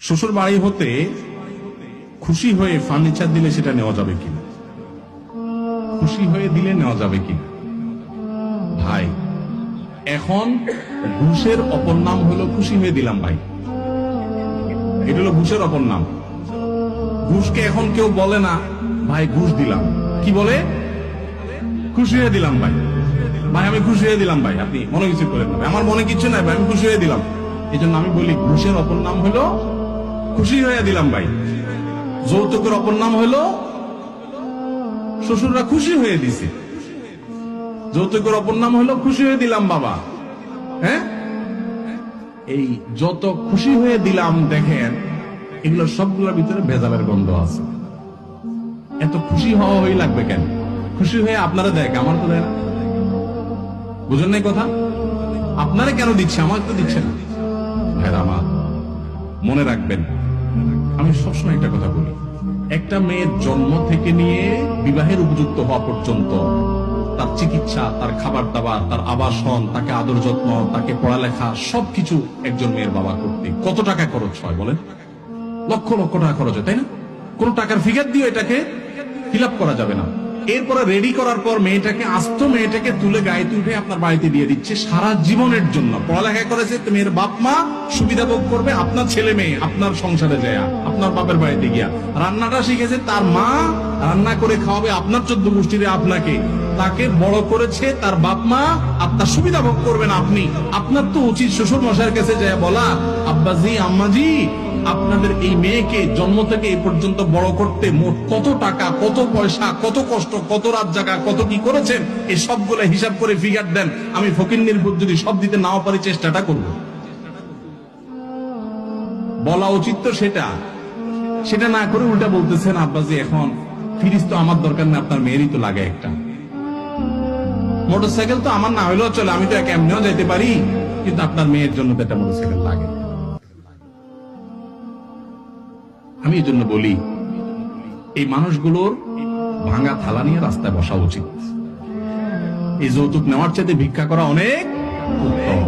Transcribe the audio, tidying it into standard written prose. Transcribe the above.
শ্বশুর বাড়ি হতে খুশি হয়ে ফার্নিচার দিলে সেটা নেওয়া যাবে কিনা, খুশি হয়ে দিলে নেওয়া যাবে কিনা? ভাই, এখন ঘুষের অপর নাম হলো খুশি হয়ে দিলাম। ভাই, এটা হলো ঘুষের অপর নাম। ঘুষকে এখন কেউ বলে না ভাই ঘুষ দিলাম, কি বলে? খুশি হয়ে দিলাম। ভাই ভাই আমি খুশি হয়ে দিলাম। ভাই আপনি মনে কিছু করেন না, আমার মনে কিছু নাই ভাই, আমি খুশি হয়ে দিলাম। এই জন্য আমি বলি ঘুষের অপর নাম হলো খুশি হয়ে দিলাম। ভাই, যৌতুকের অপর নাম হলো শ্বশুররা খুশি হয়ে দিছে। যৌতুকের অপর নাম হলো খুশি হয়ে দিলাম। বাবা, হ্যাঁ, এই যত খুশি হয়ে দিলাম দেখেন, এগুলো সবগুলোর ভিতরে ভেজালের গন্ধ আছে। এত খুশি হওয়া হয়ে লাগবে কেন? খুশি হয়ে আপনারা দেখ, আমার তো দেয় না। বুঝেন নাই কথা? আপনারা কেন দিচ্ছে, আমার তো দিচ্ছে না। ভাইরা আমার, মনে রাখবেন, আমি সবসময় একটা কথা বলি, একটা মেয়ের জন্ম থেকে নিয়ে বিবাহের উপযুক্ত হওয়া পর্যন্ত তার চিকিৎসা, তার খাবার দাবার, তার আবাসন, তাকে আদর যত্ন, তাকে পড়ালেখা, সবকিছু একজন মেয়ের বাবা করতে কত টাকা খরচ হয় বলেন? লক্ষ লক্ষ টাকা খরচ হয়, তাই না? কোন টাকার ফিগার দিয়ে এটাকে ফিল আপ করা যাবে না। এরপরে রেডি করার পর মেয়েটাকে, আস্ত মেয়েটাকে তুলে গায়ে তুলে আপনার বাড়িতে দিয়ে দিচ্ছে সারা জীবনের জন্য। পড়ালেখা করেছে মেয়ের বাপ মা, সুবিধা ভোগ করবে আপনার ছেলে মেয়ে আপনার সংসারে যায়, আপনার বাপের বাড়িতে গিয়া। রান্নাটা শিখেছে তার মা, রান্না করে খাওয়াবে আপনার 14 গোষ্ঠীরে আপনাকে। তাকে বড় করেছে তার বাপ মা, আপনার সুবিধা ভোগ করবেন আপনি। আপনার তো উচিত শ্বশুর মশাইয়ের কাছে যায় বলা, আব্বাজি আম্মাজি আপনাদের এই মেয়েকে জন্ম থেকে এই পর্যন্ত বড় করতে মোট কত টাকা, কত পয়সা, কত কষ্ট, কত রাত জাগা, কত কি করেছেন, এই সবগুলো হিসাব করে ফিগার দেন। আমি ফকিন্নির ভূত যদি সব দিতে নাও পারি চেষ্টাটা করব। বলা উচিত তো সেটা না করে উল্টা বলতেছেন আব্বাজি এখন ফ্রিজ তো আমার দরকার না, আপনার মেয়েরই তো লাগে একটা। মোটরসাইকেল তো আমার না হইলেও চলে, আমি তো এমনিও যাইতে পারি, কিন্তু আপনার মেয়ের জন্য তো একটা মোটরসাইকেল লাগে। আমি এই জন্য বলি, এই মানুষগুলোর ভাঙা থালা নিয়ে রাস্তায় বসা উচিত। এই যৌতুক নেওয়ার চাইতে ভিক্ষা করা অনেক উত্তম।